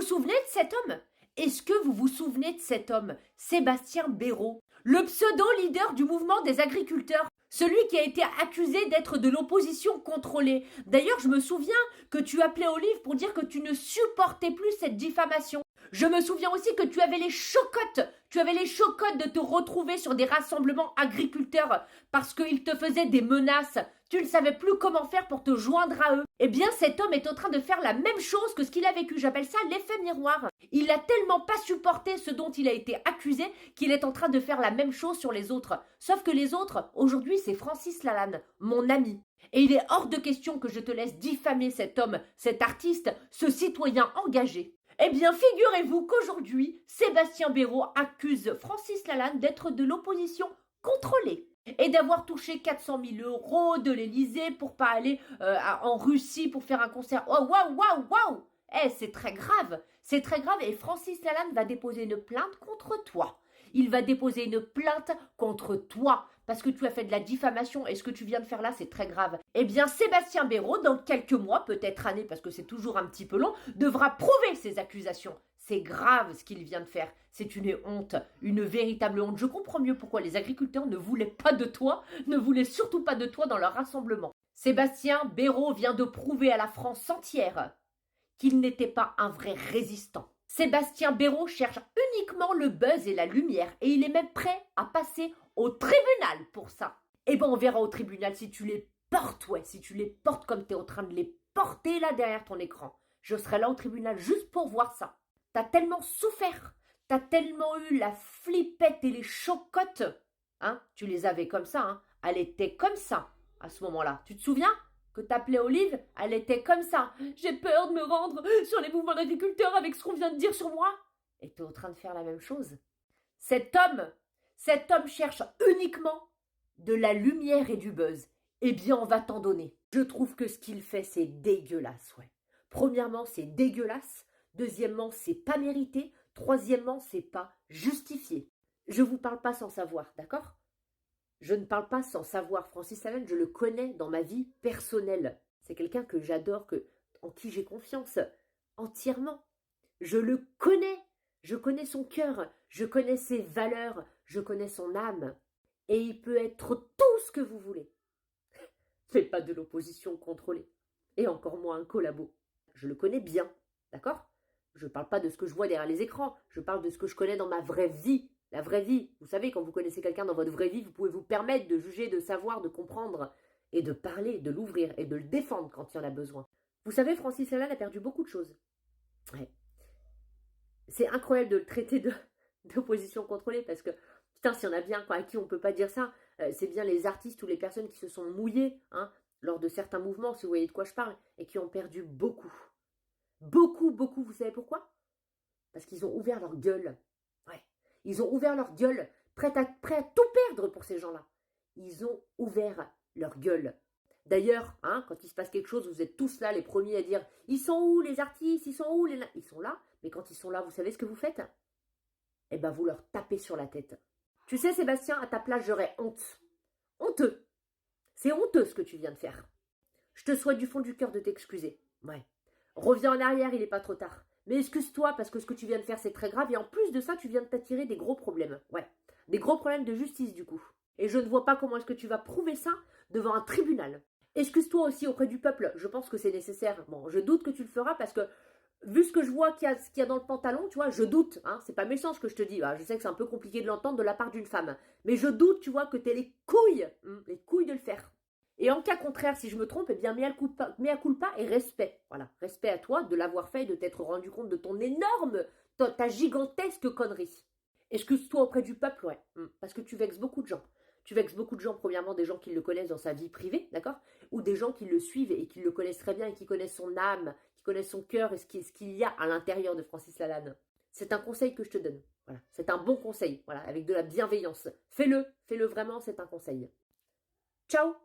vous souvenez de cet homme? Est-ce que vous vous souvenez de cet homme, Sébastien Béraud, le pseudo-leader du mouvement des agriculteurs, celui qui a été accusé d'être de l'opposition contrôlée? D'ailleurs, je me souviens que tu appelais Olive pour dire que tu ne supportais plus cette diffamation. Je me souviens aussi que tu avais les chocottes de te retrouver sur des rassemblements agriculteurs parce qu'ils te faisaient des menaces. Tu ne savais plus comment faire pour te joindre à eux. Eh bien, cet homme est en train de faire la même chose que ce qu'il a vécu. J'appelle ça l'effet miroir. Il n'a tellement pas supporté ce dont il a été accusé qu'il est en train de faire la même chose sur les autres. Sauf que les autres, aujourd'hui, c'est Francis Lalanne, mon ami. Et il est hors de question que je te laisse diffamer cet homme, cet artiste, ce citoyen engagé. Eh bien, figurez-vous qu'aujourd'hui, Sébastien Béraud accuse Francis Lalanne d'être de l'opposition contrôlée et d'avoir touché 400 000 € de l'Élysée pour pas aller en Russie pour faire un concert. Oh, waouh, waouh, waouh! Eh, c'est très grave et Francis Lalanne va déposer une plainte contre toi. Il va déposer une plainte contre toi parce que tu as fait de la diffamation et ce que tu viens de faire là, c'est très grave. Eh bien, Sébastien Béraud, dans quelques mois, peut-être années, parce que c'est toujours un petit peu long, devra prouver ses accusations. C'est grave ce qu'il vient de faire. C'est une honte, une véritable honte. Je comprends mieux pourquoi les agriculteurs ne voulaient pas de toi, ne voulaient surtout pas de toi dans leur rassemblement. Sébastien Béraud vient de prouver à la France entière qu'il n'était pas un vrai résistant. Sébastien Béraud cherche uniquement le buzz et la lumière et il est même prêt à passer au tribunal pour ça. Eh ben on verra au tribunal si tu les portes, si tu les portes comme tu es en train de les porter là derrière ton écran. Je serai là au tribunal juste pour voir ça. T'as tellement souffert, t'as tellement eu la flippette et les chocottes. Hein, tu les avais comme ça, hein. Elle était comme ça à ce moment-là. Tu te souviens ? Que t'appelais Olive, elle était comme ça. J'ai peur de me rendre sur les mouvements d'agriculteurs avec ce qu'on vient de dire sur moi. Et t'es en train de faire la même chose. Cet homme cherche uniquement de la lumière et du buzz. Eh bien, on va t'en donner. Je trouve que ce qu'il fait, c'est dégueulasse, ouais. Premièrement, c'est dégueulasse. Deuxièmement, c'est pas mérité. Troisièmement, c'est pas justifié. Je vous parle pas sans savoir, d'accord ? Je ne parle pas sans savoir. Francis Lalanne, je le connais dans ma vie personnelle. C'est quelqu'un que j'adore, en qui j'ai confiance entièrement. Je le connais. Je connais son cœur. Je connais ses valeurs. Je connais son âme. Et il peut être tout ce que vous voulez. Mais pas de l'opposition contrôlée. Et encore moins un collabo. Je le connais bien. D'accord ? Je ne parle pas de ce que je vois derrière les écrans. Je parle de ce que je connais dans ma vraie vie. La vraie vie, vous savez, quand vous connaissez quelqu'un dans votre vraie vie, vous pouvez vous permettre de juger, de savoir, de comprendre et de parler, de l'ouvrir et de le défendre quand il y en a besoin. Vous savez, Francis Lalanne a perdu beaucoup de choses. Ouais. C'est incroyable de le traiter d'opposition contrôlée parce que, putain, s'il y en a bien à qui on ne peut pas dire ça, c'est bien les artistes ou les personnes qui se sont mouillées lors de certains mouvements, si vous voyez de quoi je parle, et qui ont perdu beaucoup. Beaucoup, beaucoup. Vous savez pourquoi ? Parce qu'ils ont ouvert leur gueule. Ouais. Ils ont ouvert leur gueule, prêts à tout perdre pour ces gens-là. Ils ont ouvert leur gueule. D'ailleurs, quand il se passe quelque chose, vous êtes tous là, les premiers à dire « Ils sont où les artistes ? Ils sont où les... » Ils sont là, mais quand ils sont là, vous savez ce que vous faites ? Eh ben, vous leur tapez sur la tête. Tu sais, Sébastien, à ta place, j'aurais honte. Honteux. C'est honteux ce que tu viens de faire. Je te souhaite du fond du cœur de t'excuser. Ouais. Reviens en arrière, il n'est pas trop tard. Mais excuse-toi parce que ce que tu viens de faire, c'est très grave. Et en plus de ça, tu viens de t'attirer des gros problèmes. Ouais, des gros problèmes de justice du coup. Et je ne vois pas comment est-ce que tu vas prouver ça devant un tribunal. Excuse-toi aussi auprès du peuple. Je pense que c'est nécessaire. Bon, je doute que tu le feras parce que vu ce que je vois qu'il y a dans le pantalon, tu vois, je doute. C'est pas méchant ce que je te dis. Je sais que c'est un peu compliqué de l'entendre de la part d'une femme. Mais je doute, tu vois, que tu aies les couilles de le faire. Et en cas contraire, si je me trompe, eh bien, mea culpa et respect. Voilà, respect à toi de l'avoir fait et de t'être rendu compte de ton énorme, ta gigantesque connerie. Excuse-toi auprès du peuple, ouais, parce que tu vexes beaucoup de gens. Tu vexes beaucoup de gens, premièrement, des gens qui le connaissent dans sa vie privée, d'accord ? Ou des gens qui le suivent et qui le connaissent très bien et qui connaissent son âme, qui connaissent son cœur et ce qu'il y a à l'intérieur de Francis Lalanne. C'est un conseil que je te donne. Voilà, c'est un bon conseil, voilà, avec de la bienveillance. Fais-le vraiment, c'est un conseil. Ciao!